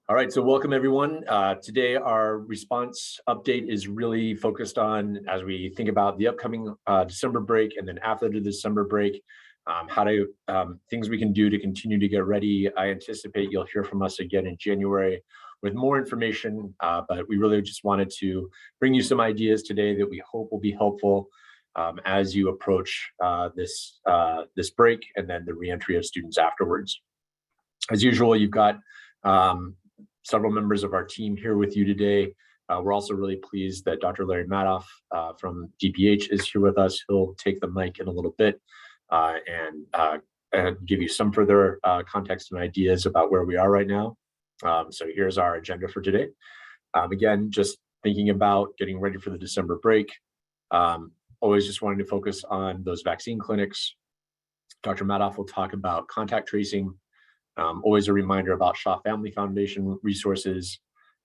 All right, so welcome everyone. Today our response update is really focused on, as we think about the upcoming December break and then after the December break, things we can do to continue to get ready. I anticipate you'll hear from us again in January with more information, but we really just wanted to bring you some ideas today that we hope will be helpful as you approach this break and then the reentry of students afterwards. As usual, you've got several members of our team here with you today. We're also really pleased that Dr. Larry Madoff from DPH is here with us. He'll take the mic in a little bit and give you some further context and ideas about where we are right now. So here's our agenda for today. Again, just thinking about getting ready for the December break. Always just wanting to focus on those vaccine clinics. Dr. Madoff will talk about contact tracing. Always a reminder about Shaw Family Foundation resources,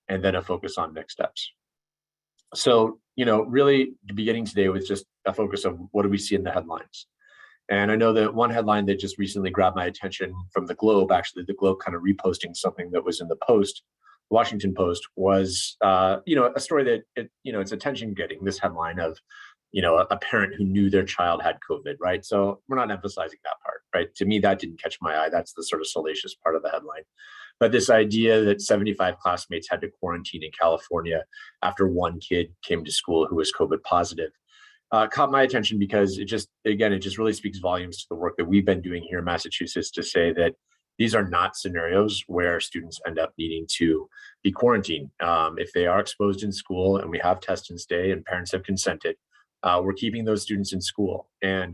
and then a focus on next steps. So, really beginning today with just a focus of what do we see in the headlines. And I know that one headline that just recently grabbed my attention from the Globe, actually the Globe kind of reposting something that was in the Post, Washington Post, was, a story that, it's attention getting, this headline of, a parent who knew their child had COVID, right? So we're not emphasizing that part, right? To me, that didn't catch my eye. That's the sort of salacious part of the headline. But this idea that 75 classmates had to quarantine in California after one kid came to school who was COVID positive caught my attention because it just really speaks volumes to the work that we've been doing here in Massachusetts to say that these are not scenarios where students end up needing to be quarantined. If they are exposed in school and we have test and stay and parents have consented, we're keeping those students in school. And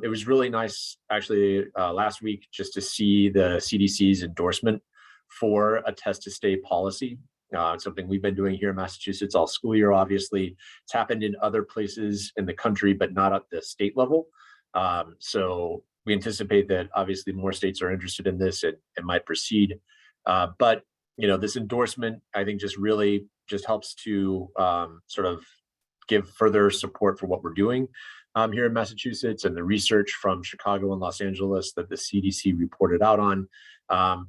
it was really nice, actually, last week just to see the CDC's endorsement for a test to stay policy. It's something we've been doing here in Massachusetts all school year, obviously. It's happened in other places in the country, but not at the state level. So we anticipate that obviously more states are interested in this and might proceed. But this endorsement, I think, just really helps to sort of give further support for what we're doing here in Massachusetts, and the research from Chicago and Los Angeles that the CDC reported out on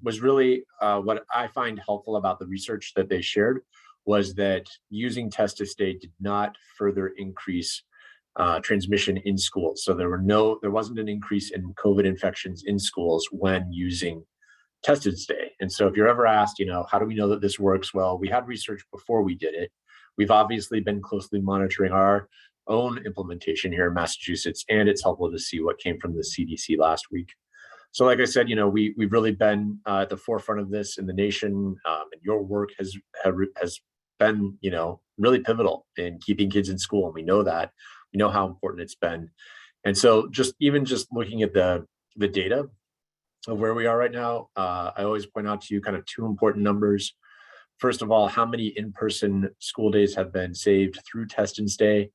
was really what I find helpful about the research that they shared was that using test to stay did not further increase transmission in schools. So there wasn't an increase in COVID infections in schools when using test to stay. And so if you're ever asked, how do we know that this works? Well, we had research before we did it. We've obviously been closely monitoring our own implementation here in Massachusetts, and it's helpful to see what came from the CDC last week. So like I said, we've really been at the forefront of this in the nation, and your work has been, really pivotal in keeping kids in school. And we know that. We know how important it's been. And so just looking at the data of where we are right now, I always point out to you kind of two important numbers. First of all, how many in-person school days have been saved through test and stay?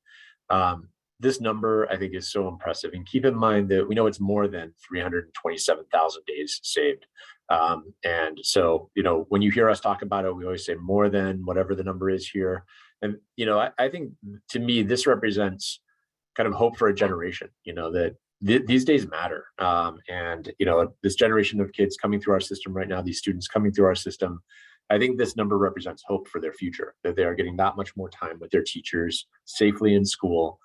This number, I think, is so impressive. And keep in mind that we know it's more than 327,000 days saved. And so, when you hear us talk about it, we always say more than whatever the number is here. And, I think to me, this represents kind of hope for a generation, that these days matter. And, this generation of kids coming through our system right now, these students coming through our system, I think this number represents hope for their future, that they are getting that much more time with their teachers safely in school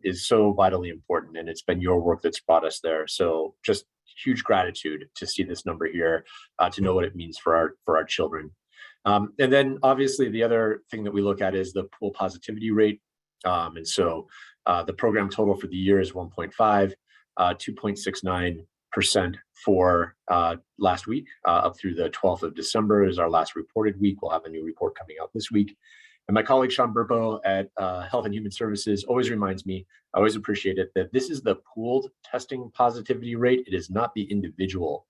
is so vitally important. And it's been your work that's brought us there. So just huge gratitude to see this number here, to know what it means for our children. And then obviously the other thing that we look at is the pool positivity rate. And so the program total for the year is 1.5, 2.69% for last week, up through the 12th of December is our last reported week. We'll have a new report coming out this week. And my colleague Sean Burpo at Health and Human Services always reminds me, I always appreciate it, that this is the pooled testing positivity rate. It is not the individual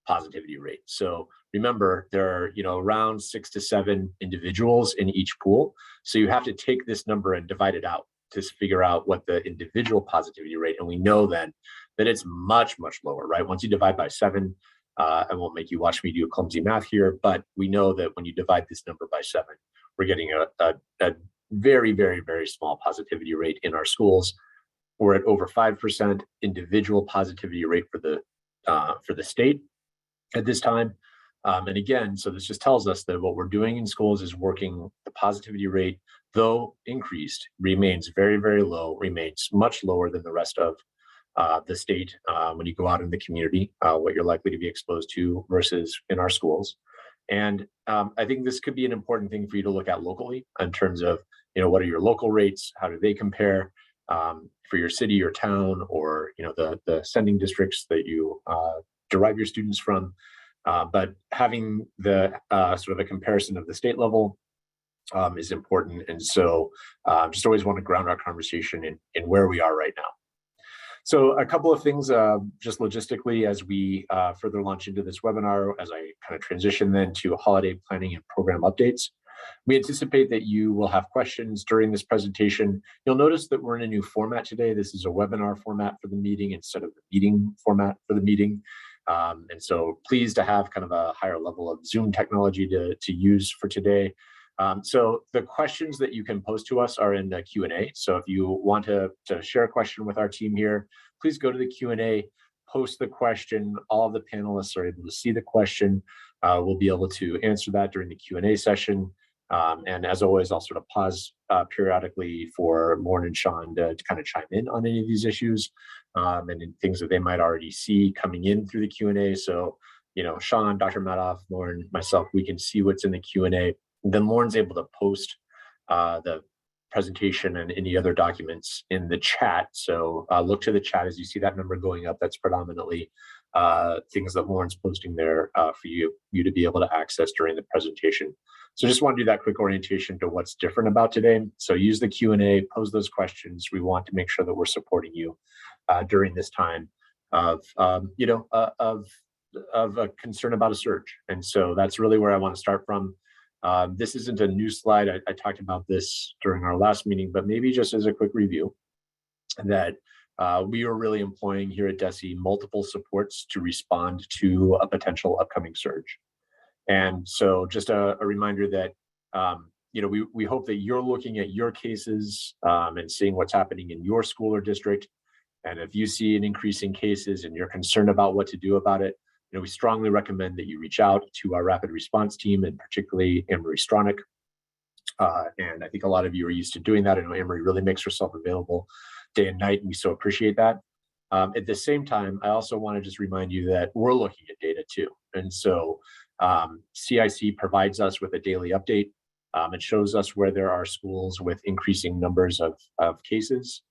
positivity rate. So remember, there are around 6 to 7 individuals in each pool. So you have to take this number and divide it out to figure out what the individual positivity rate. And we know then that it's much, much lower, right? Once you divide by 7, I won't make you watch me do clumsy math here, but we know that when you divide this number by 7, we're getting a very, very, very small positivity rate in our schools. We're at over 5% individual positivity rate for the state at this time. And again, so this just tells us that what we're doing in schools is working. The positivity rate, though increased, remains very, very low, remains much lower than the rest of the state when you go out in the community, what you're likely to be exposed to versus in our schools. And I think this could be an important thing for you to look at locally in terms of, what are your local rates? How do they compare for your city or town, or, the sending districts that you derive your students from? But having the sort of a comparison of the state level is important. And so just always want to ground our conversation in where we are right now. So a couple of things just logistically as we further launch into this webinar, as I kind of transition then to holiday planning and program updates. We anticipate that you will have questions during this presentation. You'll notice that we're in a new format today. This is a webinar format for the meeting instead of the meeting format for the meeting. And so pleased to have kind of a higher level of Zoom technology to use for today. So the questions that you can post to us are in the Q&A. So if you want to share a question with our team here, please go to the Q&A, post the question. All of the panelists are able to see the question. We'll be able to answer that during the Q&A session. And as always, I'll sort of pause periodically for Lauren and Sean to kind of chime in on any of these issues and in things that they might already see coming in through the Q&A. So, Sean, Dr. Madoff, Lauren, myself, we can see what's in the Q&A. Then Lauren's able to post the presentation and any other documents in the chat. So look to the chat as you see that number going up. That's predominantly things that Lauren's posting there for you to be able to access during the presentation. So just want to do that quick orientation to what's different about today. So use the Q&A, pose those questions. We want to make sure that we're supporting you during this time of a concern about a surge. And so that's really where I want to start from. This isn't a new slide. I talked about this during our last meeting, but maybe just as a quick review, that we are really employing here at DESE multiple supports to respond to a potential upcoming surge. And so just a reminder that, we hope that you're looking at your cases and seeing what's happening in your school or district. And if you see an increase in cases and you're concerned about what to do about it, we strongly recommend that you reach out to our rapid response team, and particularly Anne-Marie Stronach. And I think a lot of you are used to doing that. I know Anne-Marie really makes herself available day and night, and we so appreciate that. At the same time, I also want to just remind you that we're looking at data too. And so CIC provides us with a daily update. It shows us where there are schools with increasing numbers of cases.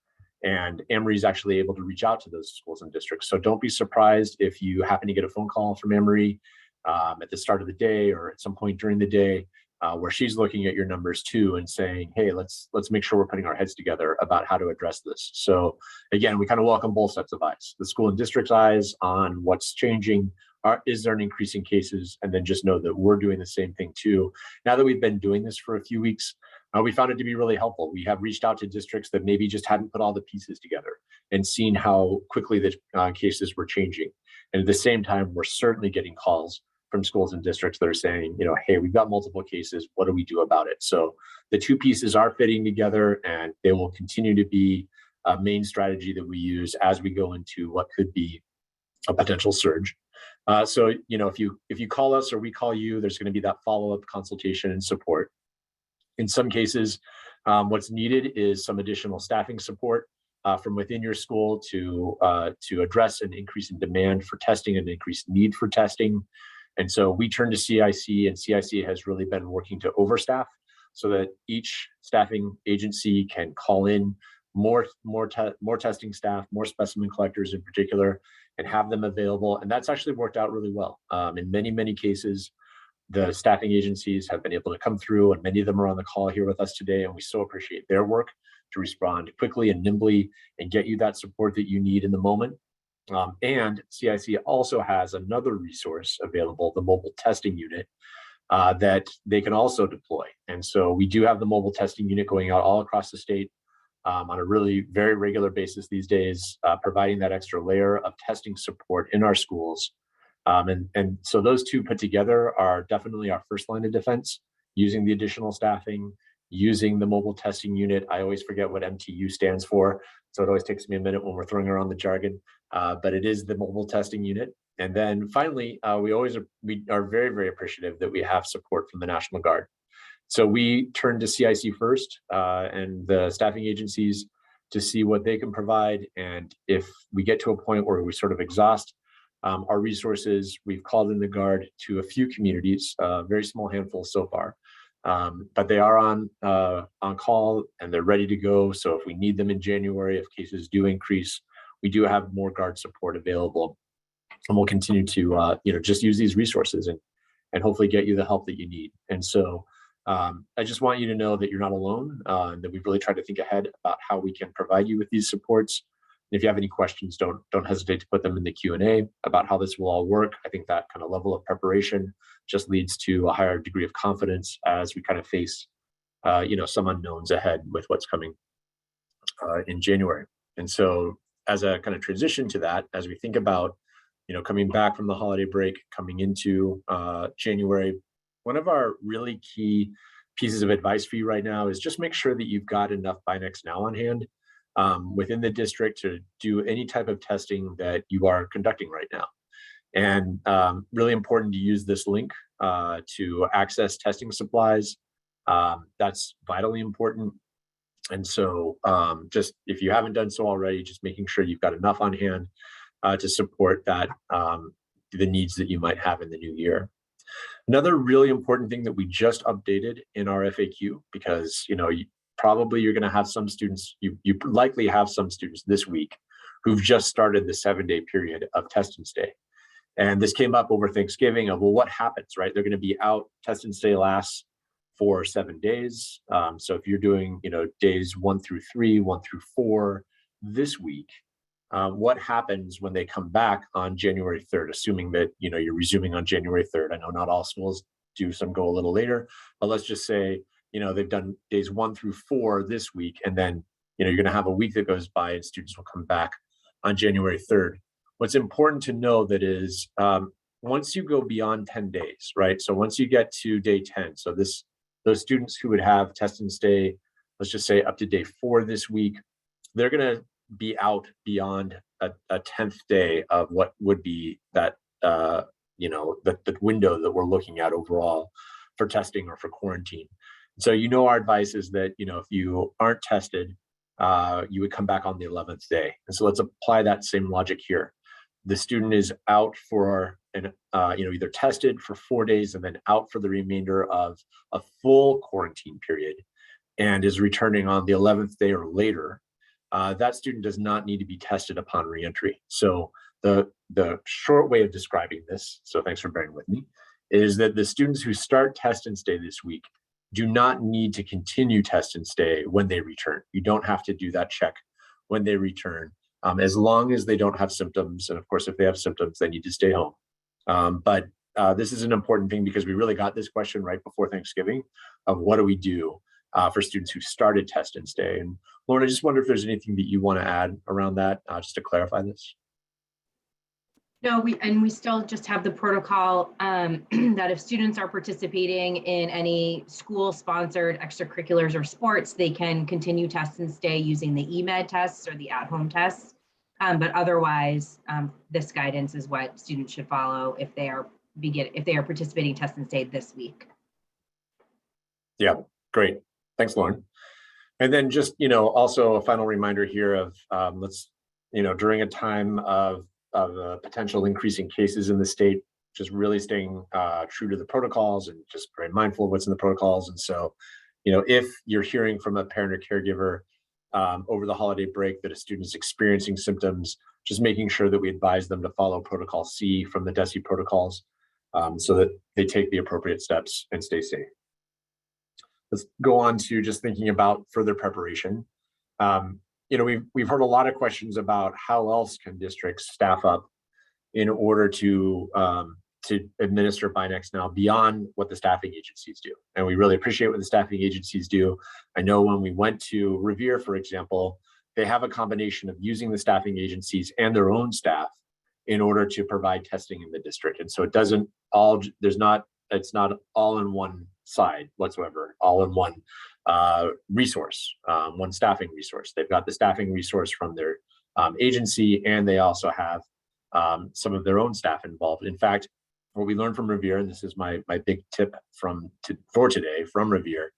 And Anne-Marie is actually able to reach out to those schools and districts. So don't be surprised if you happen to get a phone call from Anne-Marie at the start of the day or at some point during the day where she's looking at your numbers too and saying, hey, let's make sure we're putting our heads together about how to address this. So again, we kind of welcome both sets of eyes, the school and district's eyes on what's changing. Is there an increase in cases? And then just know that we're doing the same thing too. Now that we've been doing this for a few weeks, we found it to be really helpful. We have reached out to districts that maybe just hadn't put all the pieces together and seen how quickly the cases were changing. And at the same time, we're certainly getting calls from schools and districts that are saying, hey, we've got multiple cases. What do we do about it? So the two pieces are fitting together, and they will continue to be a main strategy that we use as we go into what could be a potential surge. So, if you call us or we call you, there's going to be that follow-up consultation and support. In some cases, what's needed is some additional staffing support from within your school to address an increase in demand for testing and increased need for testing. And so we turn to CIC, and CIC has really been working to overstaff so that each staffing agency can call in more testing staff, more specimen collectors in particular, and have them available. And that's actually worked out really well. In many, many cases, the staffing agencies have been able to come through, and many of them are on the call here with us today, and we so appreciate their work to respond quickly and nimbly and get you that support that you need in the moment. And CIC also has another resource available, the mobile testing unit, that they can also deploy. And so we do have the mobile testing unit going out all across the state on a really very regular basis these days, providing that extra layer of testing support in our schools. And so those two put together are definitely our first line of defense, using the additional staffing, using the mobile testing unit. I always forget what MTU stands for, so it always takes me a minute when we're throwing around the jargon, but it is the mobile testing unit. And then finally, we are very, very appreciative that we have support from the National Guard. So we turn to CIC first and the staffing agencies to see what they can provide. And if we get to a point where we sort of exhaust our resources, we've called in the Guard to a few communities, a very small handful so far. But they are on call and they're ready to go. So if we need them in January, if cases do increase, we do have more Guard support available. And we'll continue to just use these resources and hopefully get you the help that you need. And so I just want you to know that you're not alone, and that we've really tried to think ahead about how we can provide you with these supports. And if you have any questions, don't hesitate to put them in the Q&A about how this will all work. I think that kind of level of preparation just leads to a higher degree of confidence as we kind of face some unknowns ahead with what's coming in January. And so as a kind of transition to that, as we think about coming back from the holiday break, coming into January, one of our really key pieces of advice for you right now is just make sure that you've got enough Binax Now on hand within the district to do any type of testing that you are conducting right now. And really important to use this link to access testing supplies. That's vitally important. And so just if you haven't done so already, just making sure you've got enough on hand to support that, the needs that you might have in the new year. Another really important thing that we just updated in our FAQ, because you're going to have some students, you likely have some students this week who've just started the 7-day period of test and stay. And this came up over Thanksgiving of, well, what happens, right? They're going to be out, test and stay lasts for 7 days. So if you're doing, days 1 through 3, 1 through 4 this week, what happens when they come back on January 3rd, assuming that, you're resuming on January 3rd. I know not all schools do, some go a little later, but let's just say, they've done days 1 through 4 this week. And then, you're going to have a week that goes by and students will come back on January 3rd. What's important to know that is once you go beyond 10 days, right? So once you get to day 10, so those students who would have test and stay, let's just say up to day 4 this week, they're going to be out beyond a 10th day of what would be that, the window that we're looking at overall for testing or for quarantine. So, our advice is that, if you aren't tested, you would come back on the 11th day. And so let's apply that same logic here. The student is out for either tested for 4 days and then out for the remainder of a full quarantine period and is returning on the 11th day or later. That student does not need to be tested upon reentry. So the short way of describing this, so thanks for bearing with me, is that the students who start test and stay this week do not need to continue test and stay when they return. You don't have to do that check when they return, as long as they don't have symptoms. And of course, if they have symptoms, they need to stay home. But this is an important thing because we really got this question right before Thanksgiving of what do we do for students who started test and stay. And Lauren, I just wonder if there's anything that you want to add around that, just to clarify this. No, we still just have the protocol that if students are participating in any school-sponsored extracurriculars or sports, they can continue test and stay using the eMed tests or the at-home tests. But otherwise, this guidance is what students should follow if they are participating test and stay this week. Yeah, great. Thanks, Lauren. And then just, also a final reminder here of during a time of a potential increase in cases in the state, just really staying true to the protocols and just very mindful of what's in the protocols. And so, if you're hearing from a parent or caregiver over the holiday break that a student is experiencing symptoms, just making sure that we advise them to follow Protocol C from the DESE protocols so that they take the appropriate steps and stay safe. Let's go on to just thinking about further preparation. We've heard a lot of questions about how else can districts staff up in order to administer Binax Now beyond what the staffing agencies do. And we really appreciate what the staffing agencies do. I know when we went to Revere, for example, they have a combination of using the staffing agencies and their own staff in order to provide testing in the district. And so it's not all in one side whatsoever, all in one resource, one staffing resource. They've got the staffing resource from their agency, and they also have some of their own staff involved. In fact, what we learned from Revere, and this is my big tip for today from Revere,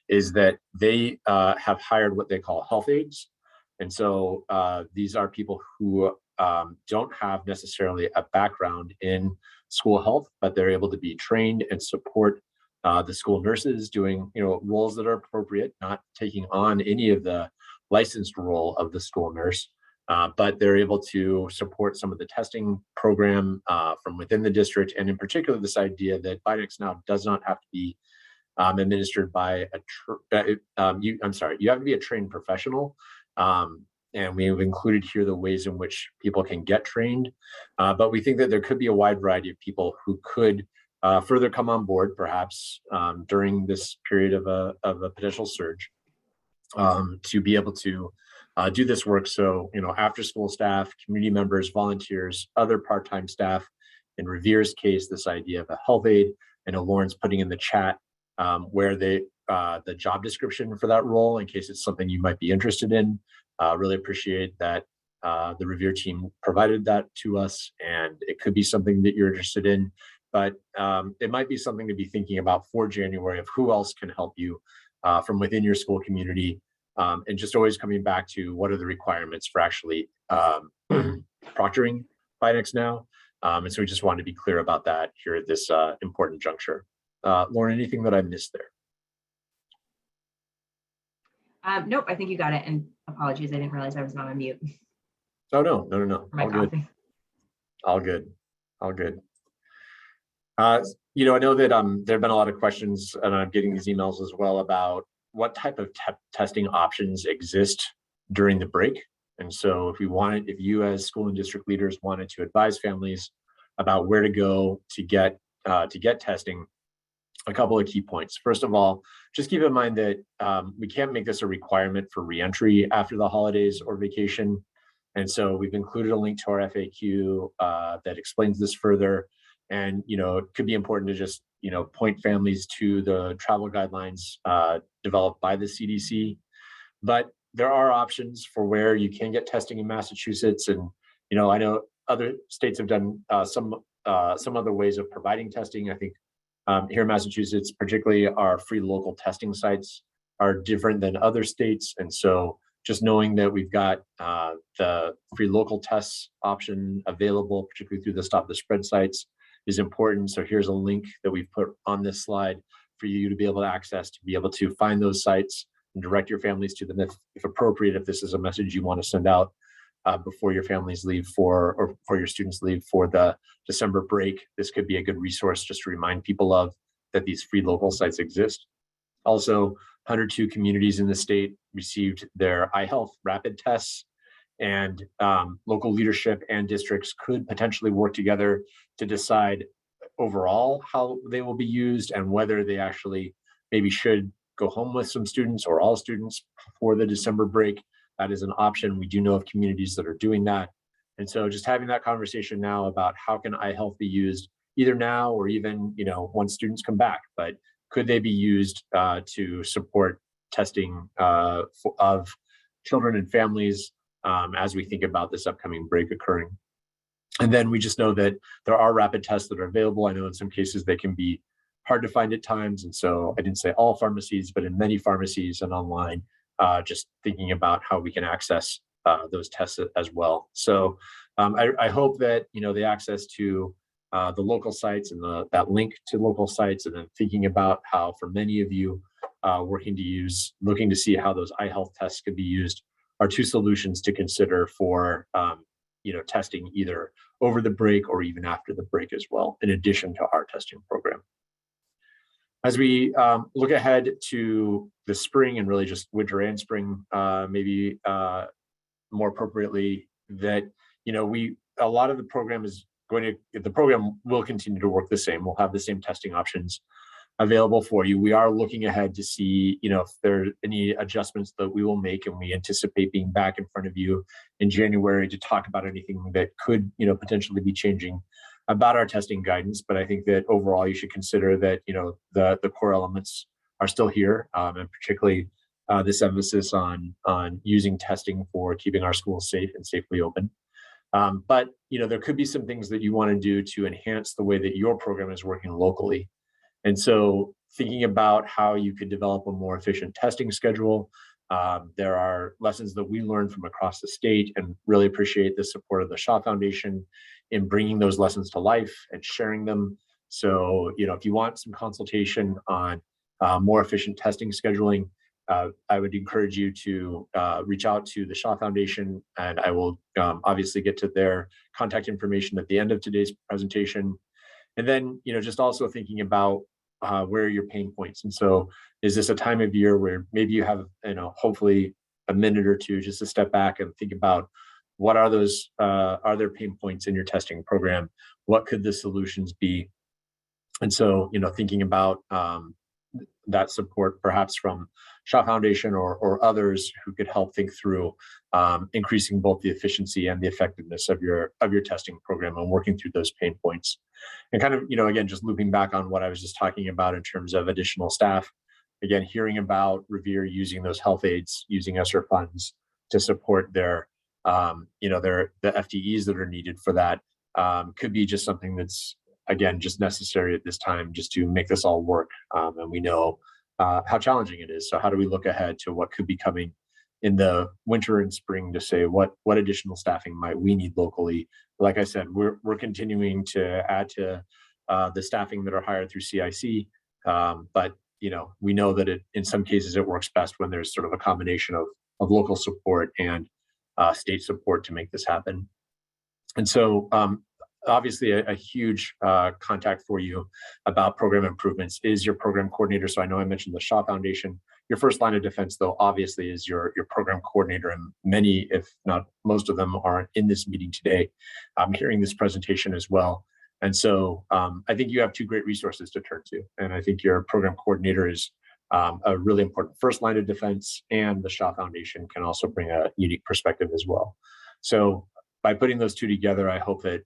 is that they have hired what they call health aides. And so these are people who don't have necessarily a background in school health, but they're able to be trained and support the school nurses doing roles that are appropriate, not taking on any of the licensed role of the school nurse, but they're able to support some of the testing program from within the district, and in particular this idea that Binax Now does not have to be administered by you have to be a trained professional. And we've included here the ways in which people can get trained. But we think that there could be a wide variety of people who could further come on board, perhaps during this period of a potential surge, to be able to do this work. So, after school staff, community members, volunteers, other part-time staff. In Revere's case, this idea of a health aide. I know Lauren's putting in the chat where the job description for that role, in case it's something you might be interested in. Really appreciate that the Revere team provided that to us, and it could be something that you're interested in, but it might be something to be thinking about for January of who else can help you from within your school community, and just always coming back to what are the requirements for actually proctoring Binax Now. And so we just wanted to be clear about that here at this important juncture. Lauren, anything that I missed there? Nope, I think you got it. And apologies, I didn't realize I was not on mute. Oh, no. All good. All good. I know that there have been a lot of questions, and I'm getting these emails as well about what type of testing options exist during the break. And so if you as school and district leaders wanted to advise families about where to go to get testing, a couple of key points. First of all, just keep in mind that we can't make this a requirement for reentry after the holidays or vacation. And so we've included a link to our FAQ that explains this further. And, it could be important to just, point families to the travel guidelines developed by the CDC. But there are options for where you can get testing in Massachusetts. And, I know other states have done some other ways of providing testing. I think here in Massachusetts, particularly our free local testing sites are different than other states. And so just knowing that we've got the free local tests option available, particularly through the Stop the Spread sites, is important. So here's a link that we've put on this slide for you to be able to access, to be able to find those sites and direct your families to them if appropriate, if this is a message you want to send out before your families leave or before your students leave for the December break. This could be a good resource just to remind people of that these free local sites exist. Also, 102 communities in the state received their iHealth rapid tests, and local leadership and districts could potentially work together to decide overall how they will be used and whether they actually maybe should go home with some students or all students for the December break. That is an option. We do know of communities that are doing that. And so just having that conversation now about how can iHealth be used either now or even, once students come back, but could they be used to support testing of children and families as we think about this upcoming break occurring. And then we just know that there are rapid tests that are available. I know in some cases they can be hard to find at times. And so I didn't say all pharmacies, but in many pharmacies and online, just thinking about how we can access those tests as well. So I hope that, the access to the local sites and that link to local sites, and then thinking about how for many of you looking to see how those iHealth tests could be used are two solutions to consider for, testing either over the break or even after the break as well, in addition to our testing program. As we look ahead to the spring and really just winter and spring, maybe more appropriately, that a lot of the program the program will continue to work the same. We'll have the same testing options available for you. We are looking ahead to see, if there are any adjustments that we will make, and we anticipate being back in front of you in January to talk about anything that could, potentially be changing about our testing guidance. But I think that overall you should consider that, the core elements are still here, and particularly this emphasis on using testing for keeping our schools safe and safely open. But there could be some things that you want to do to enhance the way that your program is working locally. And so thinking about how you could develop a more efficient testing schedule. There are lessons that we learned from across the state, and really appreciate the support of the Shaw Foundation in bringing those lessons to life and sharing them. So, if you want some consultation on more efficient testing scheduling, I would encourage you to reach out to the Shaw Foundation, and I will obviously get to their contact information at the end of today's presentation. And then, just also thinking about where are your pain points. And so is this a time of year where maybe you have, hopefully a minute or two just to step back and think about what are those, are there pain points in your testing program? What could the solutions be? And so, thinking about that support perhaps from Shaw Foundation or others who could help think through increasing both the efficiency and the effectiveness of your testing program and working through those pain points. And kind of, again, just looping back on what I was just talking about in terms of additional staff, again, hearing about Revere using those health aides, using ESSER funds to support their, the FTEs that are needed for that could be just something that's, again, just necessary at this time just to make this all work. And we know how challenging it is. So how do we look ahead to what could be coming in the winter and spring to say what additional staffing might we need locally? Like I said, we're continuing to add to the staffing that are hired through CIC, but we know that in some cases it works best when there's sort of a combination of local support and state support to make this happen. And so obviously a huge contact for you about program improvements is your program coordinator. So I know I mentioned the Shaw Foundation. Your first line of defense, though, obviously is your program coordinator, and many, if not most of them, are in this meeting today. I'm hearing this presentation as well. And so I think you have two great resources to turn to. And I think your program coordinator is a really important first line of defense, and the Shaw Foundation can also bring a unique perspective as well. So by putting those two together, I hope that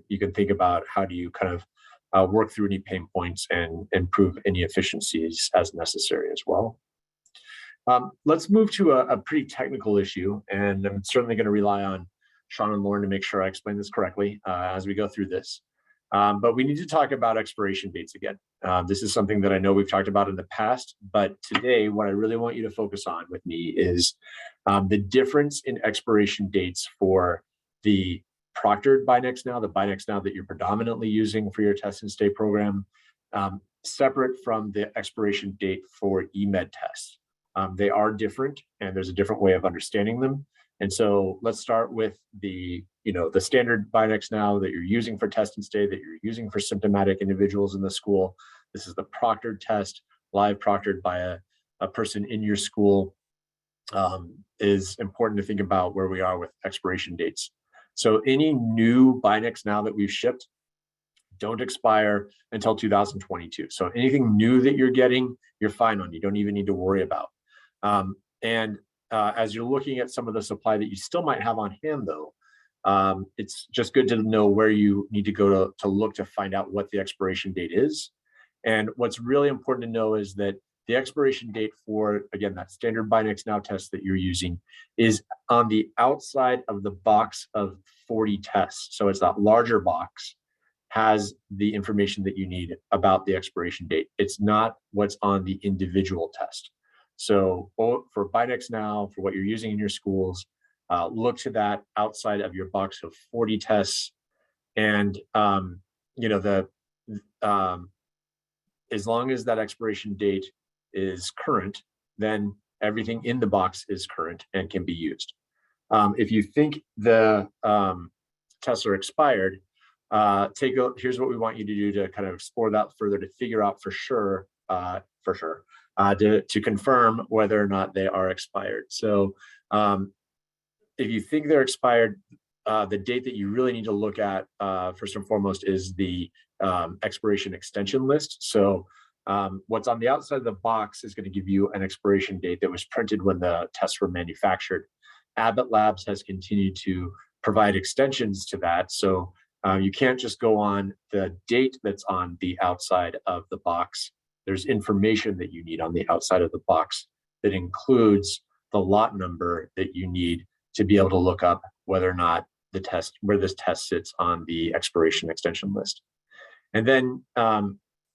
you can think about how do you kind of work through any pain points and improve any efficiencies as necessary as well. Let's move to a pretty technical issue, and I'm certainly going to rely on Sean and Lauren to make sure I explain this correctly as we go through this. But we need to talk about expiration dates again. This is something that I know we've talked about in the past, but today what I really want you to focus on with me is the difference in expiration dates for the proctored Binax Now, the Binax Now that you're predominantly using for your test and stay program, separate from the expiration date for eMed tests. They are different, and there's a different way of understanding them. And so let's start with the standard Binax Now that you're using for test and stay, that you're using for symptomatic individuals in the school. This is the proctored test, live proctored by a person in your school. Is important to think about where we are with expiration dates. So any new Binax Now that we've shipped don't expire until 2022. So anything new that you're getting, you're fine on. You don't even need to worry about. As you're looking at some of the supply that you still might have on hand, though, it's just good to know where you need to go to look to find out what the expiration date is. And what's really important to know is that the expiration date for, again, that standard Binax Now test that you're using is on the outside of the box of 40 tests. So it's that larger box has the information that you need about the expiration date. It's not what's on the individual test. So for Binax Now, for what you're using in your schools, look to that outside of your box of 40 tests. And, as long as that expiration date is current, then everything in the box is current and can be used. If you think the tests are expired, here's what we want you to do to kind of explore that further, to figure out for sure, to confirm whether or not they are expired. So if you think they're expired, the date that you really need to look at first and foremost is the expiration extension list. So what's on the outside of the box is going to give you an expiration date that was printed when the tests were manufactured. Abbott Labs has continued to provide extensions to that. So you can't just go on the date that's on the outside of the box. There's information that you need on the outside of the box that includes the lot number that you need to be able to look up whether or not the test, where this test sits on the expiration extension list. And then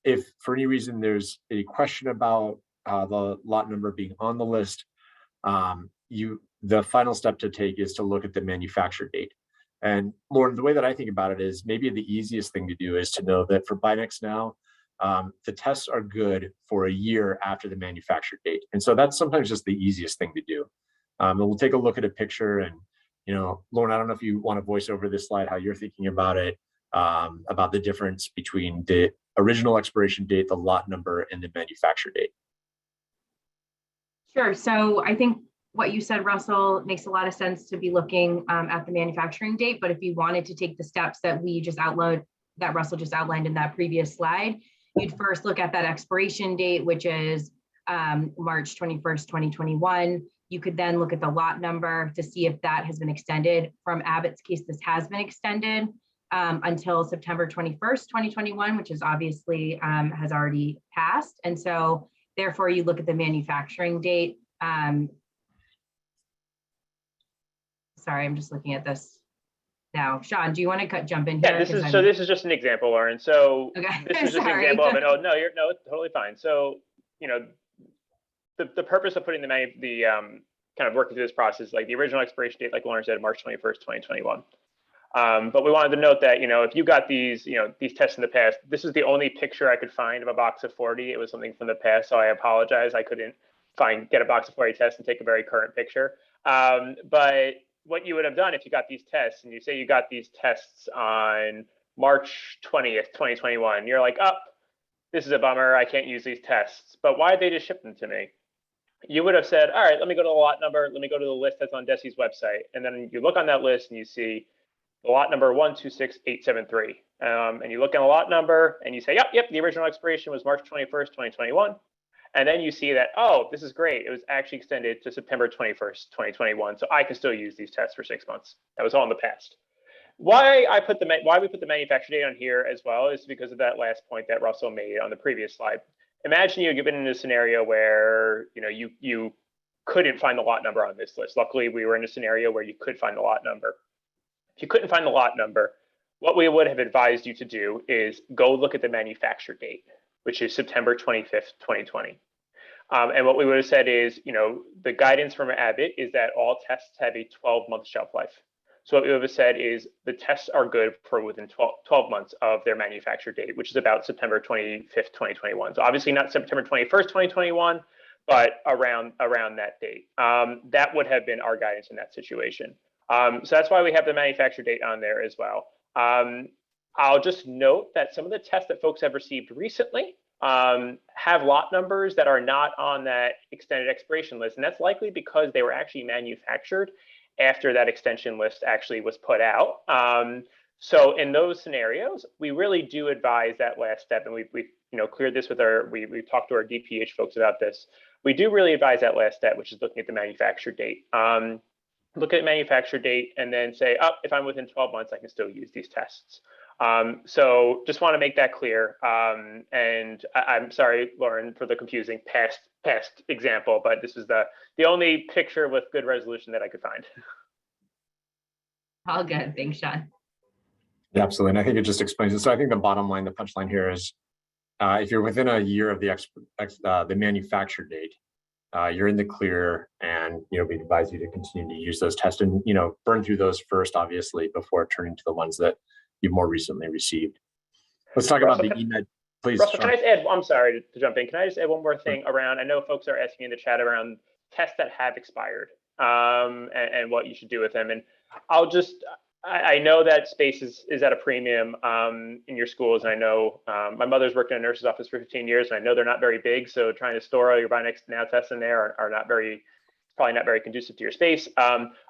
if for any reason there's a question about the lot number being on the list, the final step to take is to look at the manufacture date. And Lauren, the way that I think about it is maybe the easiest thing to do is to know that for Binax Now, the tests are good for a year after the manufacture date. And so that's sometimes just the easiest thing to do. And we'll take a look at a picture and, Lauren, I don't know if you want to voice over this slide, how you're thinking about it, about the difference between the original expiration date, the lot number, and the manufacture date. Sure. So I think what you said, Russell, makes a lot of sense to be looking at the manufacturing date. But if you wanted to take the steps that we just outlined, that Russell just outlined in that previous slide, you'd first look at that expiration date, which is March 21st, 2021. You could then look at the lot number to see if that has been extended. From Abbott's case, this has been extended until September 21st, 2021, which is obviously has already passed. And so therefore you look at the manufacturing date. Sorry, I'm just looking at this now. Sean, do you want to jump in here? Yeah, this is just an example, Lauren. So okay. This is just an example of it. Oh no, it's totally fine. So the purpose of putting the kind of working through this process, like the original expiration date, like Lauren said, March 21st, 2021. But we wanted to note that if you got these these tests in the past, this is the only picture I could find of a box of 40. It was something from the past, so I apologize. I couldn't get a box of 40 tests and take a very current picture. But what you would have done if you got these tests, and you say you got these tests on March 20th, 2021, you're like, oh, this is a bummer, I can't use these tests. But why did they just ship them to me? You would have said, all right, let me go to the lot number, let me go to the list that's on DESE's website. And then you look on that list and you see the lot number 126873. And you look at a lot number and you say, yep, the original expiration was March 21st, 2021. And then you see that, oh, this is great. It was actually extended to September 21st, 2021. So I can still use these tests for 6 months. That was all in the past. Why we put the manufacturer date on here as well is because of that last point that Russell made on the previous slide. Imagine you've been in a scenario where you couldn't find the lot number on this list. Luckily, we were in a scenario where you could find the lot number. If you couldn't find the lot number, what we would have advised you to do is go look at the manufacture date, which is September 25th, 2020. And what we would have said is, the guidance from Abbott is that all tests have a 12-month shelf life. So what we would have said is the tests are good for within 12 months of their manufacture date, which is about September 25th, 2021. So obviously not September 21st, 2021, but around that date. That would have been our guidance in that situation. So that's why we have the manufacture date on there as well. I'll just note that some of the tests that folks have received recently have lot numbers that are not on that extended expiration list. And that's likely because they were actually manufactured after that extension list actually was put out. So in those scenarios, we really do advise that last step. And we've cleared this with we've talked to our DPH folks about this. We do really advise that last step, which is looking at the manufacture date. Look at manufacture date and then say, oh, if I'm within 12 months, I can still use these tests. So just want to make that clear. And I'm sorry, Lauren, for the confusing past example, but this is the only picture with good resolution that I could find. All good. Thanks, Sean. Yeah, absolutely. And I think it just explains it. So I think the bottom line, the punchline here is if you're within a year of the manufacture date, you're in the clear, and we advise you to continue to use those tests and burn through those first, obviously, before turning to the ones that you've more recently received. Let's talk about the EMED, please. Russell, can I just add? I'm sorry to jump in. Can I just add one more thing around? I know folks are asking in the chat around tests that have expired and what you should do with them. And I know that space is at a premium in your schools. And I know my mother's worked in a nurse's office for 15 years, and I know they're not very big. So trying to store all your Binax Now tests in there are probably not very conducive to your space.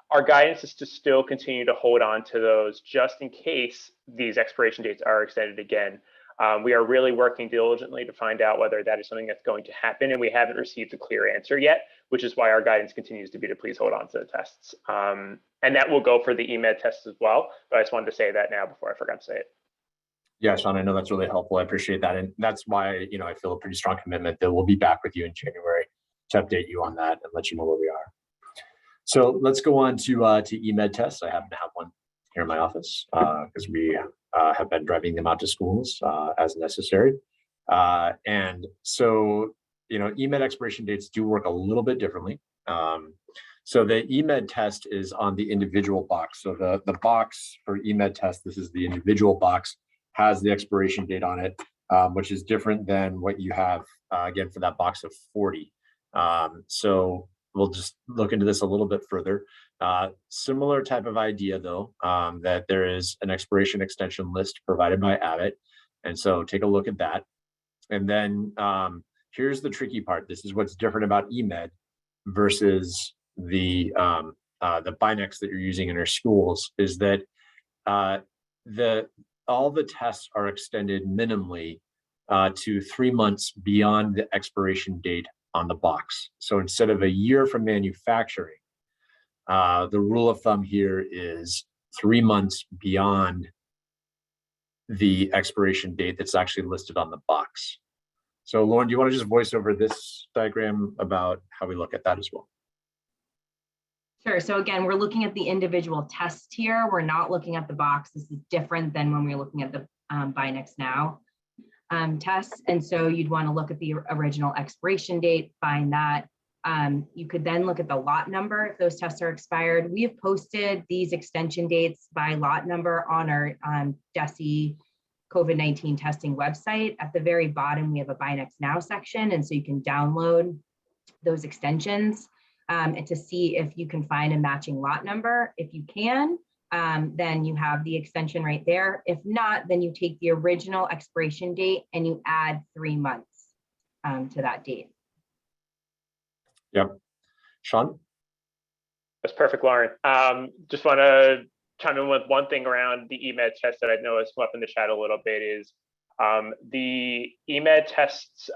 Our guidance is to still continue to hold on to those just in case these expiration dates are extended again. We are really working diligently to find out whether that is something that's going to happen, and we haven't received a clear answer yet, which is why our guidance continues to be to please hold on to the tests. And that will go for the EMED tests as well, but I just wanted to say that now before I forgot to say it. Yeah, Sean, I know that's really helpful. I appreciate that. And that's why, I feel a pretty strong commitment that we'll be back with you in January to update you on that and let you know where we are. So let's go on to EMED tests. I happen to have one here in my office because we have been driving them out to schools as necessary. And so, EMED expiration dates do work a little bit differently. So the EMED test is on the individual box. So the box for EMED test, this is the individual box, has the expiration date on it, which is different than what you have, again, for that box of 40. So we'll just look into this a little bit further. Similar type of idea, though, that there is an expiration extension list provided by Abbott. And so take a look at that. And then here's the tricky part. This is what's different about EMED versus the Binax that you're using in our schools, is that all the tests are extended minimally to 3 months beyond the expiration date on the box. So instead of a year from manufacturing, the rule of thumb here is 3 months beyond the expiration date that's actually listed on the box. So Lauren, do you want to just voice over this diagram about how we look at that as well? Sure. So again, we're looking at the individual test here. We're not looking at the box. This is different than when we're looking at the Binax Now tests. And so you'd want to look at the original expiration date, find that. You could then look at the lot number if those tests are expired. We have posted these extension dates by lot number on our DESE COVID-19 testing website. At the very bottom, we have a Binax Now section. And so you can download those extensions and to see if you can find a matching lot number. If you can, then you have the extension right there. If not, then you take the original expiration date and you add 3 months to that date. Yep. Sean? That's perfect, Lauren. Just want to chime in with one thing around the EMED test that I know has come up in the chat a little bit is the EMED tests.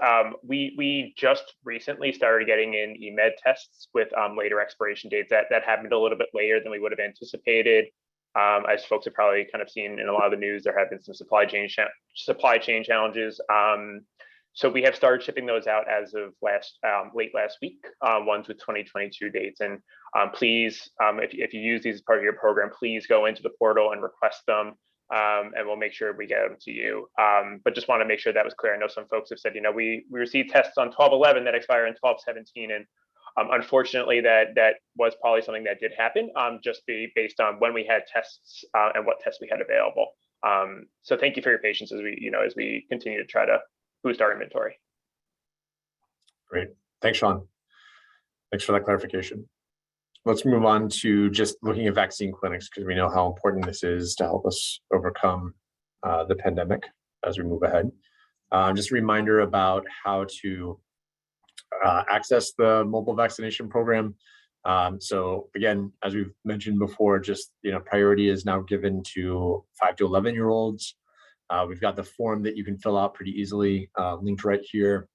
We just recently started getting in EMED tests with later expiration dates. That happened a little bit later than we would have anticipated. As folks have probably kind of seen in a lot of the news, there have been some supply chain challenges. So we have started shipping those out as of late last week, ones with 2022 dates. And please, if you use these as part of your program, please go into the portal and request them, and we'll make sure we get them to you. But just want to make sure that was clear. I know some folks have said, we received tests on 12/11 that expire in 12/17, and unfortunately, that was probably something that did happen, just based on when we had tests and what tests we had available. So thank you for your patience as we continue to try to boost our inventory. Great. Thanks, Sean. Thanks for that clarification. Let's move on to just looking at vaccine clinics, because we know how important this is to help us overcome the pandemic as we move ahead. Just a reminder about how to access the mobile vaccination program. So again, as we've mentioned before, just priority is now given to 5 to 11-year-olds. We've got the form that you can fill out pretty easily, linked right here.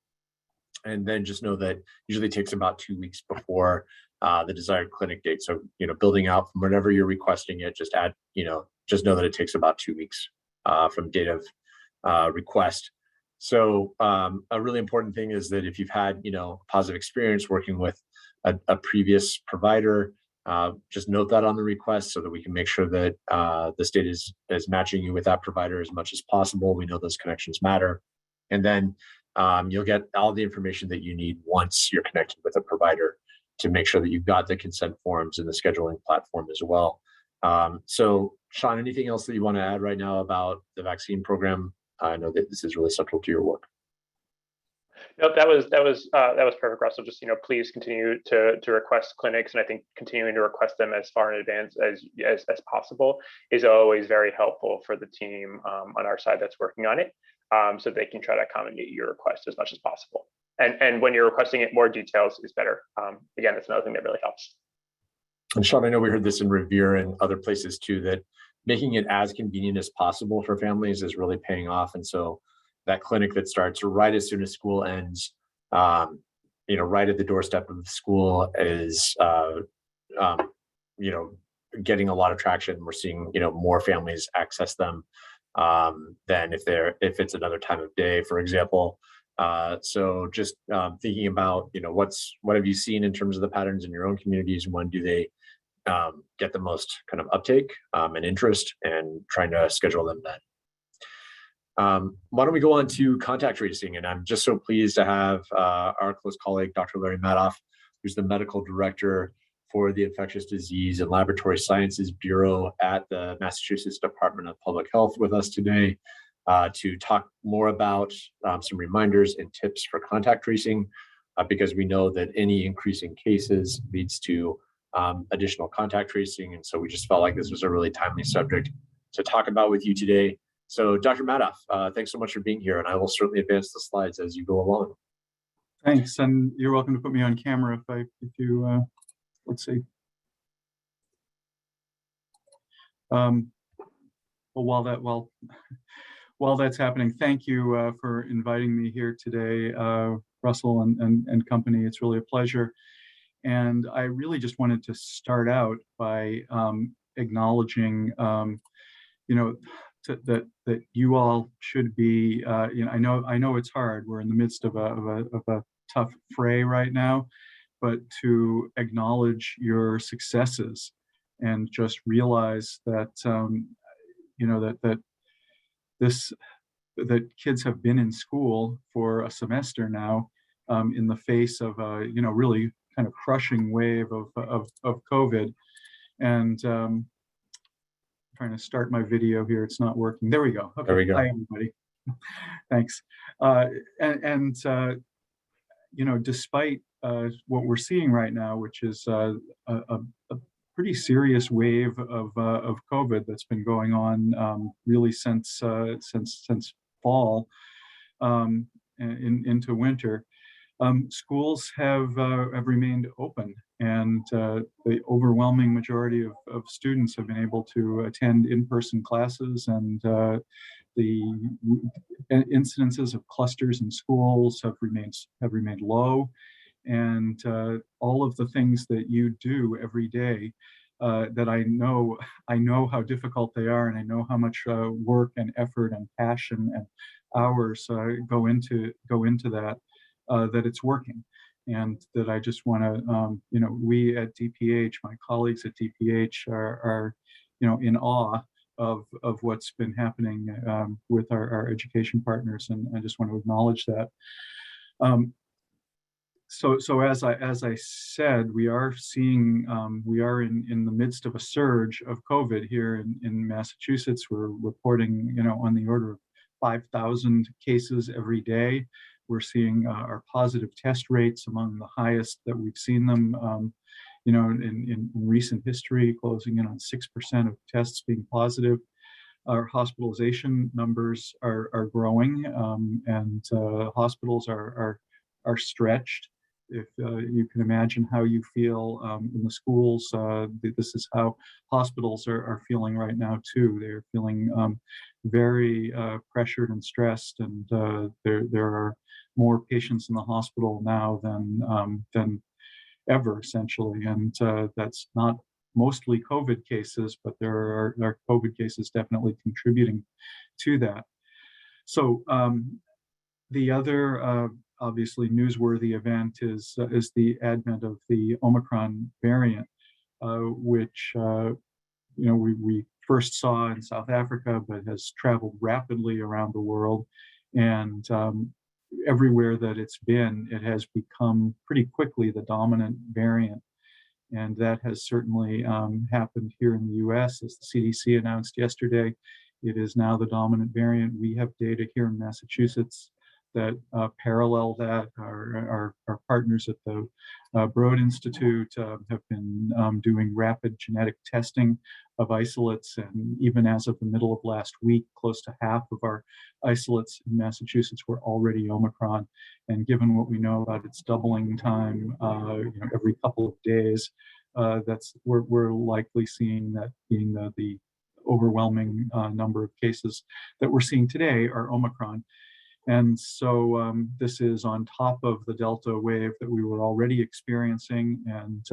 And then just know that usually takes about 2 weeks before the desired clinic date. So, building out from whenever you're requesting it, just just know that it takes about 2 weeks from date of request. So a really important thing is that if you've had, positive experience working with a previous provider, just note that on the request so that we can make sure that the state is matching you with that provider as much as possible. We know those connections matter. And then you'll get all the information that you need once you're connected with a provider to make sure that you've got the consent forms and the scheduling platform as well. So Sean, anything else that you want to add right now about the vaccine program? I know that this is really central to your work. Nope, that was perfect, Russell. Just please continue to request clinics, and I think continuing to request them as far in advance as possible is always very helpful for the team on our side that's working on it, so they can try to accommodate your request as much as possible. And when you're requesting it, more details is better. Again, that's another thing that really helps. And Sean, I know we heard this in Revere and other places too, that making it as convenient as possible for families is really paying off. And so that clinic that starts right as soon as school ends, right at the doorstep of the school is, getting a lot of traction. We're seeing, more families access them than if it's another time of day, for example. So just thinking about, what have you seen in terms of the patterns in your own communities? When do they get the most kind of uptake and interest, and trying to schedule them then. Why don't we go on to contact tracing? And I'm just so pleased to have our close colleague, Dr. Larry Madoff, who's the medical director for the Infectious Disease and Laboratory Sciences Bureau at the Massachusetts Department of Public Health, with us today to talk more about some reminders and tips for contact tracing, because we know that any increase in cases leads to additional contact tracing. And so we just felt like this was a really timely subject to talk about with you today. So Dr. Madoff, thanks so much for being here, and I will certainly advance the slides as you go along. Thanks, and you're welcome to put me on camera if you let's see. Well, while that's happening, thank you for inviting me here today, Russell and company. It's really a pleasure. And I really just wanted to start out by acknowledging, that you all should be. I know it's hard. We're in the midst of a tough fray right now, but to acknowledge your successes and just realize that that kids have been in school for a semester now, in the face of a really kind of crushing wave of COVID. And trying to start my video here, it's not working. There we go. Okay. There we go. Hi everybody. Thanks. Despite what we're seeing right now, which is a pretty serious wave of COVID that's been going on really since fall into winter, schools have remained open, and the overwhelming majority of students have been able to attend in-person classes, and the incidences of clusters in schools have remained low, and all of the things that you do every day that I know how difficult they are, and I know how much work and effort and passion and hours go into that, that it's working. And that I just want to, we at DPH, my colleagues at DPH are in awe of what's been happening with our education partners, and I just want to acknowledge that. So as I said, we are seeing, we are in the midst of a surge of COVID here in Massachusetts. We're reporting, on the order of 5,000 cases every day. We're seeing our positive test rates among the highest that we've seen them, in recent history, closing in on 6% of tests being positive. Our hospitalization numbers are growing, and hospitals are stretched. If you can imagine how you feel in the schools, this is how hospitals are feeling right now too. They're feeling very pressured and stressed, and there are more patients in the hospital now than ever, essentially. And that's not mostly COVID cases, but there are COVID cases definitely contributing to that. So the other obviously newsworthy event is the advent of the Omicron variant, which we first saw in South Africa, but has traveled rapidly around the world, and everywhere that it's been, it has become pretty quickly the dominant variant. And that has certainly happened here in the US, as the CDC announced yesterday. It is now the dominant variant. We have data here in Massachusetts that parallel that. Our partners at the Broad Institute have been doing rapid genetic testing of isolates, and even as of the middle of last week, close to half of our isolates in Massachusetts were already Omicron. And given what we know about its doubling time, every couple of days, we're likely seeing that being the overwhelming number of cases that we're seeing today are Omicron. And so this is on top of the Delta wave that we were already experiencing. And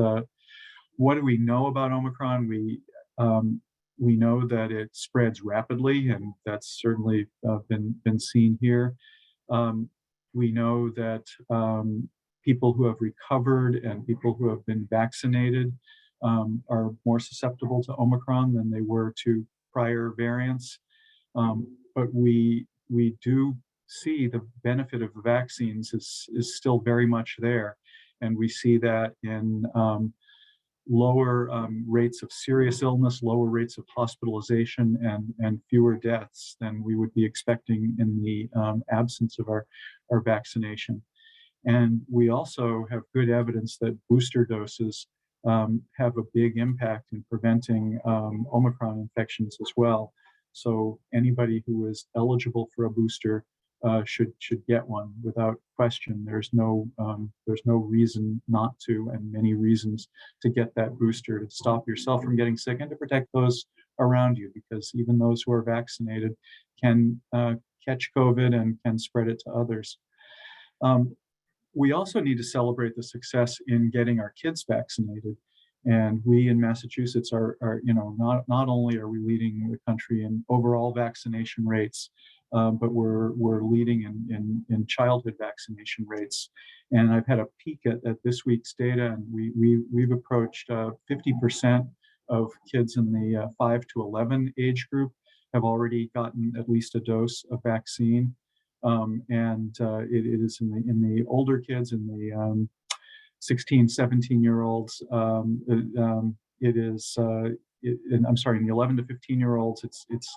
what do we know about Omicron? We know that it spreads rapidly, and that's certainly been seen here. We know that people who have recovered and people who have been vaccinated are more susceptible to Omicron than they were to prior variants. But we do see the benefit of the vaccines is still very much there. And we see that in lower rates of serious illness, lower rates of hospitalization, and fewer deaths than we would be expecting in the absence of our vaccination. And we also have good evidence that booster doses have a big impact in preventing Omicron infections as well. So anybody who is eligible for a booster should get one without question. There's no reason not to, and many reasons to get that booster to stop yourself from getting sick and to protect those around you, because even those who are vaccinated can catch COVID and can spread it to others. We also need to celebrate the success in getting our kids vaccinated. And we in Massachusetts are not only are we leading the country in overall vaccination rates, but we're leading in childhood vaccination rates. And I've had a peek at this week's data, and we've approached 50% of kids in the 5 to 11 age group have already gotten at least a dose of vaccine. It is in the older kids, in the 16, 17-year-olds, it is, I'm sorry, in the 11 to 15-year-olds, it's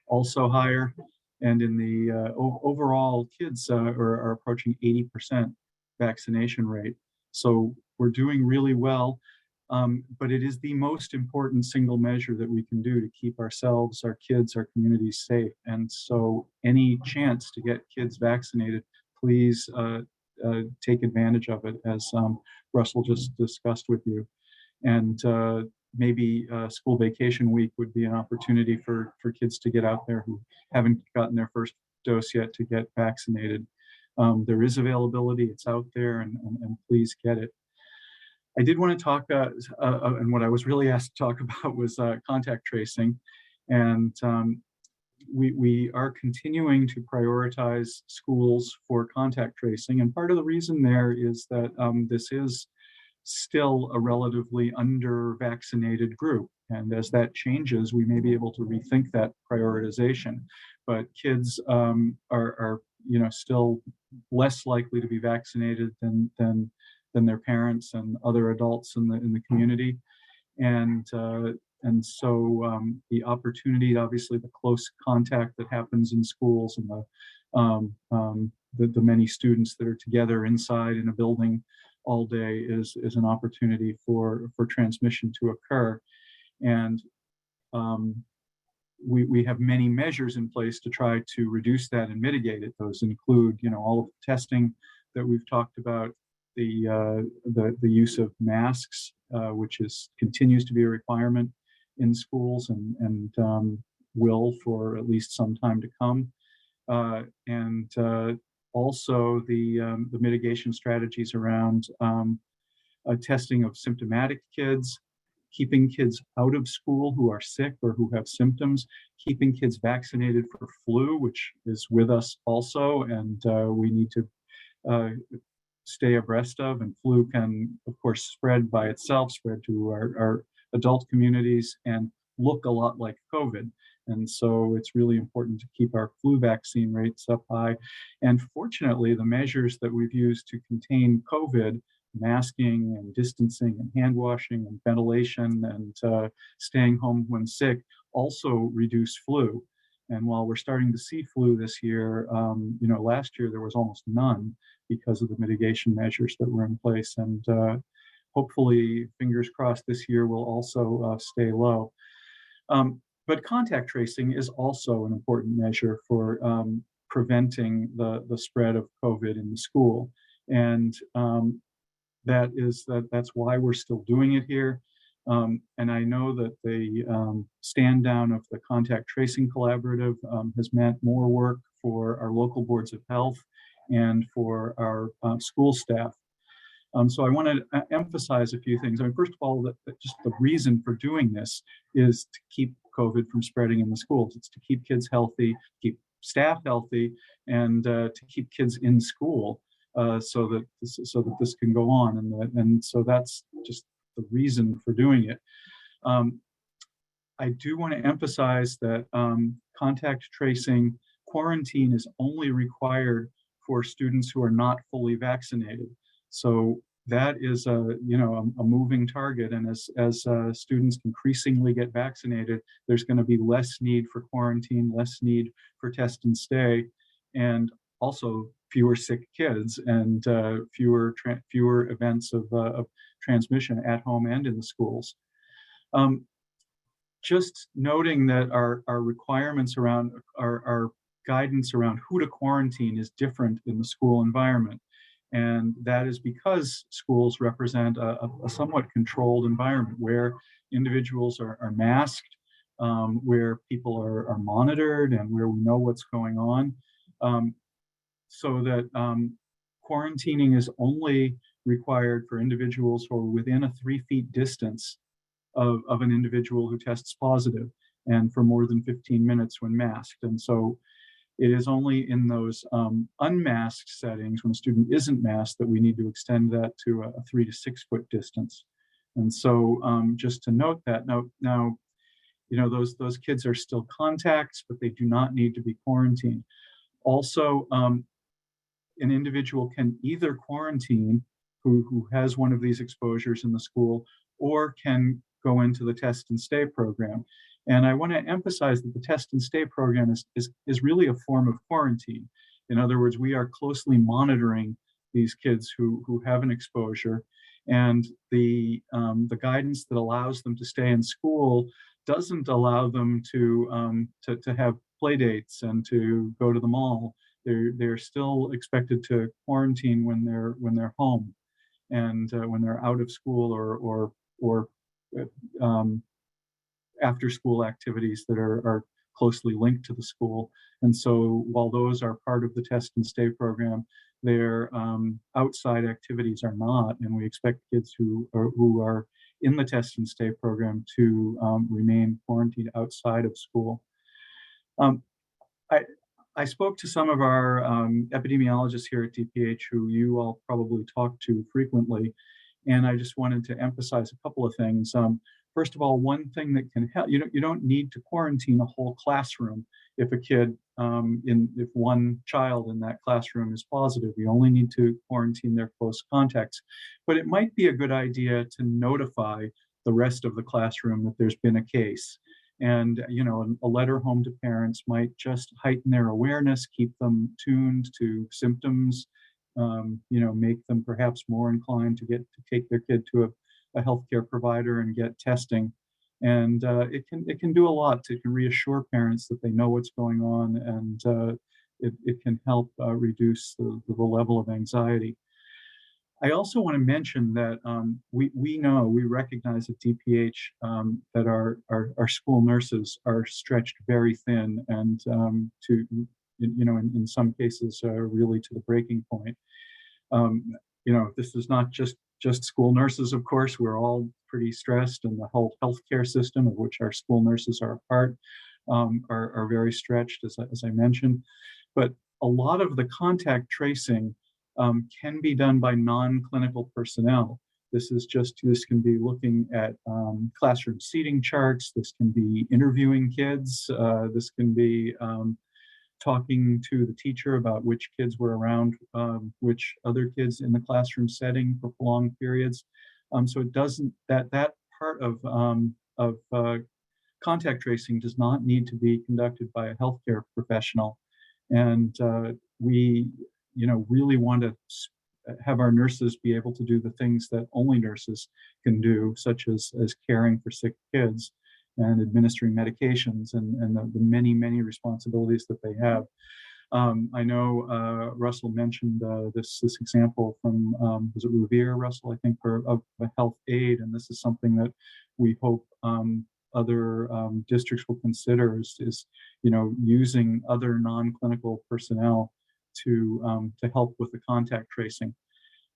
also higher. And in the overall kids are approaching 80% vaccination rate. So we're doing really well, but it is the most important single measure that we can do to keep ourselves, our kids, our communities safe. And so any chance to get kids vaccinated, please take advantage of it, as Russell just discussed with you. And maybe school vacation week would be an opportunity for kids to get out there who haven't gotten their first dose yet to get vaccinated. There is availability, it's out there, and please get it. I did want to talk, and what I was really asked to talk about was contact tracing. And we are continuing to prioritize schools for contact tracing. And part of the reason there is that this is still a relatively under-vaccinated group. And as that changes, we may be able to rethink that prioritization. But kids are still less likely to be vaccinated than their parents and other adults in the community. And so the opportunity, obviously the close contact that happens in schools, and the many students that are together inside in a building all day is an opportunity for transmission to occur. And we have many measures in place to try to reduce that and mitigate it. Those include, all of the testing that we've talked about, the use of masks, which continues to be a requirement in schools and will for at least some time to come, and also the mitigation strategies around testing of symptomatic kids, keeping kids out of school who are sick or who have symptoms, keeping kids vaccinated for flu, which is with us also, and we need to stay abreast of. And flu can, of course, spread by itself, spread to our adult communities, and look a lot like COVID. And so it's really important to keep our flu vaccine rates up high. And fortunately, the measures that we've used to contain COVID, masking and distancing and hand washing and ventilation and staying home when sick, also reduce flu. And while we're starting to see flu this year, last year there was almost none because of the mitigation measures that were in place. And hopefully, fingers crossed, this year will also stay low. But contact tracing is also an important measure for preventing the spread of COVID in the school. And that's why we're still doing it here. And I know that the stand down of the contact tracing collaborative has meant more work for our local boards of health and for our school staff. So I want to emphasize a few things. I mean, first of all, that just the reason for doing this is to keep COVID from spreading in the schools. It's to keep kids healthy, keep staff healthy, and to keep kids in school so that this can go on. And so that's just reason for doing it. I do want to emphasize that contact tracing quarantine is only required for students who are not fully vaccinated. So that is a moving target, and as students increasingly get vaccinated, there's going to be less need for quarantine, less need for test and stay, and also fewer sick kids and fewer events of transmission at home and in the schools. Just noting that our requirements around our guidance around who to quarantine is different in the school environment. And that is because schools represent a somewhat controlled environment where individuals are masked, where people are monitored, and where we know what's going on. So that quarantining is only required for individuals who are within a 3 feet distance of an individual who tests positive, and for more than 15 minutes when masked. And so it is only in those unmasked settings when a student isn't masked that we need to extend that to a 3 to 6 foot distance. And so just to note that now, those kids are still contacts, but they do not need to be quarantined. Also, an individual can either quarantine who has one of these exposures in the school, or can go into the test and stay program. And I want to emphasize that the test and stay program is really a form of quarantine. In other words, we are closely monitoring these kids who have an exposure, and the guidance that allows them to stay in school doesn't allow them to have play dates and to go to the mall. They're still expected to quarantine when they're home, and when they're out of school or after school activities that are closely linked to the school. And so while those are part of the test and stay program, their outside activities are not, and we expect kids who are in the test and stay program to remain quarantined outside of school. I spoke to some of our epidemiologists here at DPH who you all probably talk to frequently, and I just wanted to emphasize a couple of things. First of all, one thing that can help, you don't need to quarantine a whole classroom if a kid, if one child in that classroom is positive. You only need to quarantine their close contacts. But it might be a good idea to notify the rest of the classroom that there's been a case. And a letter home to parents might just heighten their awareness, keep them tuned to symptoms, make them perhaps more inclined to take their kid to a healthcare provider and get testing. And it can do a lot. It can reassure parents that they know what's going on, and it can help reduce the level of anxiety. I also want to mention that we recognize at DPH that our school nurses are stretched very thin, and in some cases really to the breaking point. This is not just school nurses, of course. We're all pretty stressed, and the whole healthcare system, of which our school nurses are a part, are very stretched, as I mentioned. But a lot of the contact tracing can be done by non-clinical personnel. This can be looking at classroom seating charts. This can be interviewing kids. This can be talking to the teacher about which kids were around which other kids in the classroom setting for prolonged periods. So it doesn't, that part of contact tracing does not need to be conducted by a healthcare professional. And we really want to have our nurses be able to do the things that only nurses can do, such as caring for sick kids and administering medications and the many, many responsibilities that they have. I know Russell mentioned this example from, was it Revere, Russell, I think, of a health aide, and this is something that we hope other districts will consider is using other non-clinical personnel to help with the contact tracing.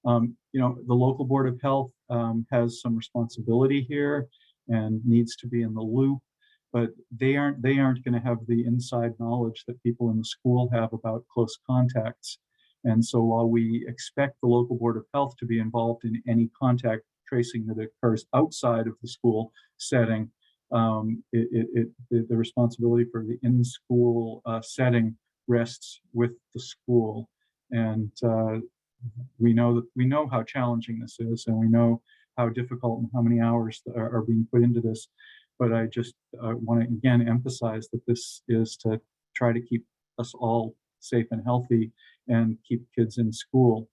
The local Board of Health has some responsibility here and needs to be in the loop, but they aren't going to have the inside knowledge that people in the school have about close contacts. And so while we expect the local Board of Health to be involved in any contact tracing that occurs outside of the school setting, the responsibility for the in-school setting rests with the school. And we know how challenging this is, and we know how difficult and how many hours are being put into this. But I just want to again emphasize that this is to try to keep us all safe and healthy and keep kids in school.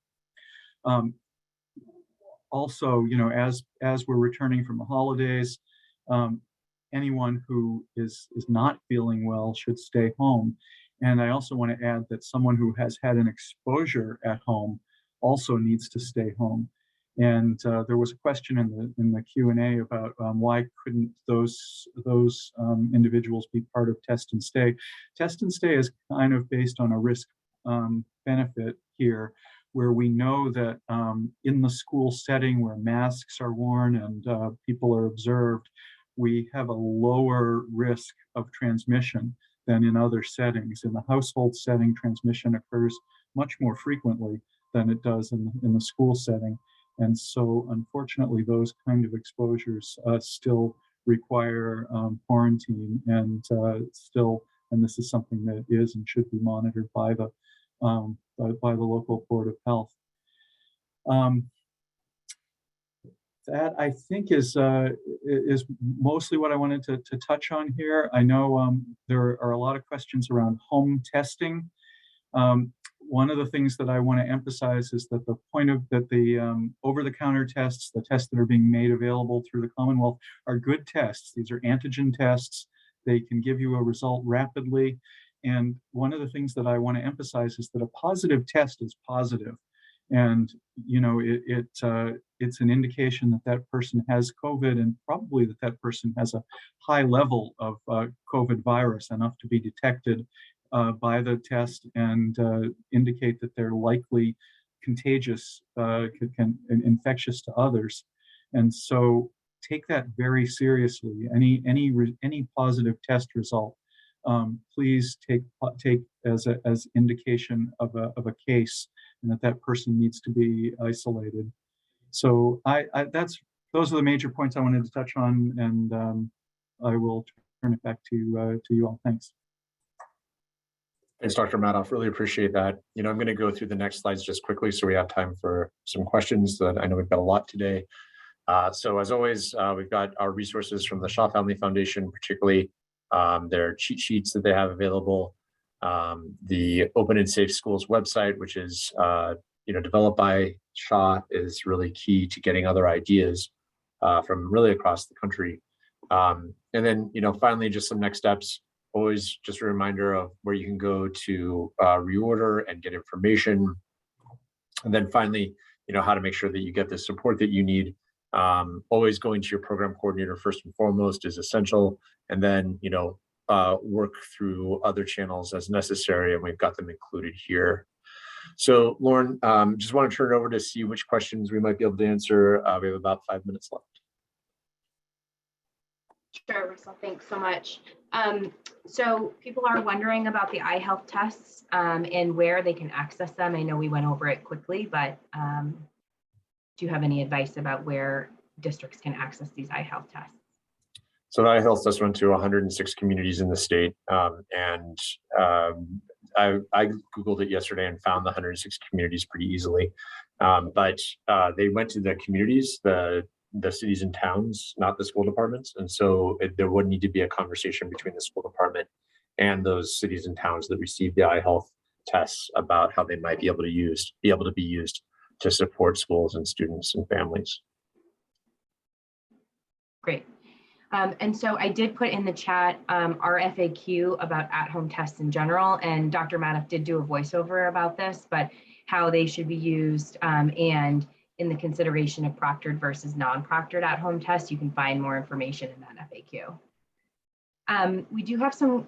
Also, as we're returning from the holidays, anyone who is not feeling well should stay home. And I also want to add that someone who has had an exposure at home also needs to stay home. And there was a question in the Q&A about why couldn't those individuals be part of Test and Stay. Test and Stay is kind of based on a risk benefit here, where we know that in the school setting where masks are worn and people are observed, we have a lower risk of transmission than in other settings. In the household setting, transmission occurs much more frequently than it does in the school setting. And so, unfortunately, those kind of exposures still require quarantine, and this is something that is and should be monitored by the local Board of Health. That I think is mostly what I wanted to touch on here. I know there are a lot of questions around home testing. One of the things that I want to emphasize is that the over-the-counter tests, the tests that are being made available through the Commonwealth, are good tests. These are antigen tests. They can give you a result rapidly. And one of the things that I want to emphasize is that a positive test is positive. And, it's an indication that that person has COVID, and probably that person has a high level of COVID virus, enough to be detected by the test and indicate that they're likely contagious, infectious to others. And so take that very seriously. Any positive test result, please take as indication of a case, and that person needs to be isolated. So those are the major points I wanted to touch on, and I will turn it back to you all. Thanks. Thanks, Dr. Madoff. Really appreciate that. I'm going to go through the next slides just quickly so we have time for some questions. That I know we've got a lot today. So as always, we've got our resources from the Shaw Family Foundation, particularly their cheat sheets that they have available. The Open and Safe Schools website, which is developed by Shaw, is really key to getting other ideas from really across the country. And then, finally, just some next steps. Always just a reminder of where you can go to reorder and get information. And then finally, how to make sure that you get the support that you need. Always going to your program coordinator first and foremost is essential. And then, work through other channels as necessary, and we've got them included here. So Lauren, just want to turn it over to see which questions we might be able to answer. We have about 5 minutes left. Sure, Russell, thanks so much. So people are wondering about the eye health tests and where they can access them. I know we went over it quickly, but do you have any advice about where districts can access these eye health tests? So the eye health test went to 106 communities in the state, and I Googled it yesterday and found the 106 communities pretty easily. But they went to the communities, the cities and towns, not the school departments. And so there would need to be a conversation between the school department and those cities and towns that receive the eye health tests about how they might be able to be used to support schools and students and families. Great. And so I did put in the chat our FAQ about at-home tests in general, and Dr. Madoff did do a voiceover about this, but how they should be used and in the consideration of proctored versus non-proctored at-home tests. You can find more information in that FAQ. We do have some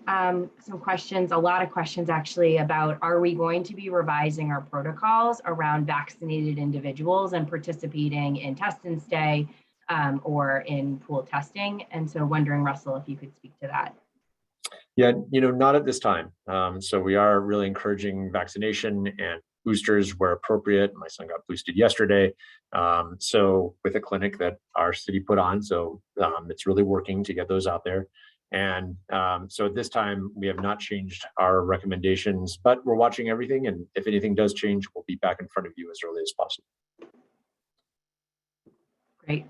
questions, a lot of questions actually, about are we going to be revising our protocols around vaccinated individuals and participating in test and stay or in pool testing? And so wondering, Russell, if you could speak to that. Yeah, not at this time. So we are really encouraging vaccination and boosters where appropriate. My son got boosted yesterday. So with a clinic that our city put on, so it's really working to get those out there. And so at this time, we have not changed our recommendations, but we're watching everything. And if anything does change, we'll be back in front of you as early as possible. Great.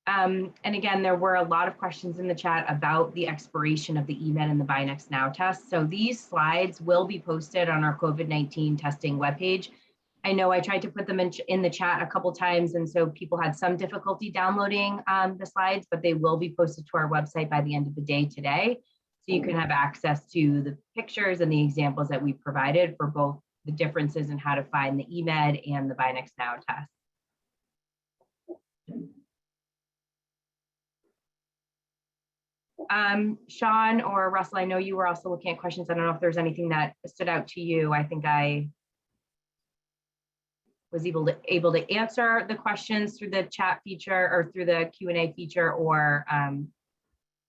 And again, there were a lot of questions in the chat about the expiration of the EMED and the Buy Next Now test. So these slides will be posted on our COVID-19 testing webpage. I know I tried to put them in the chat a couple times, and so people had some difficulty downloading the slides, but they will be posted to our website by the end of the day today. So you can have access to the pictures and the examples that we provided for both the differences in how to find the EMED and the Buy Next Now test. Sean or Russell, I know you were also looking at questions. I don't know if there's anything that stood out to you. I think I was able to answer the questions through the chat feature or through the Q&A feature, or I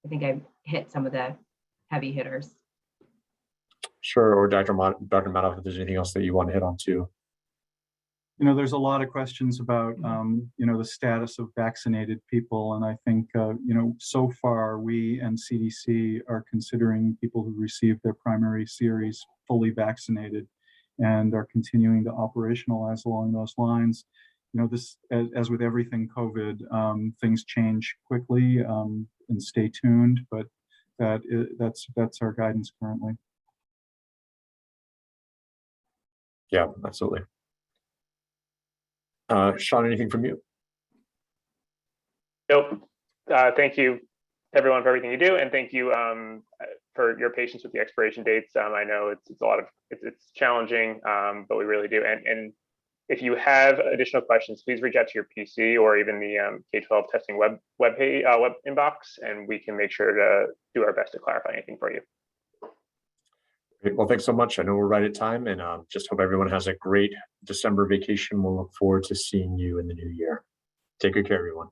think I hit some of the heavy hitters. Sure, or Dr. Madoff, if there's anything else that you want to hit on too. You know, there's a lot of questions about, you know, the status of vaccinated people. And I think, you know, so far we and CDC are considering people who received their primary series fully vaccinated and are continuing to operationalize along those lines. You know, this, as with everything COVID, things change quickly, and stay tuned, but that's our guidance currently. Yeah, absolutely. Sean, anything from you? Nope. Thank you, everyone, for everything you do, and thank you for your patience with the expiration dates. I know it's a lot of it's challenging, but we really do. And if you have additional questions, please reach out to your PC or even the K-12 testing web inbox, and we can make sure to do our best to clarify anything for you. Great. Well, thanks so much. I know we're right at time, and just hope everyone has a great December vacation. We'll look forward to seeing you in the new year. Take good care, everyone.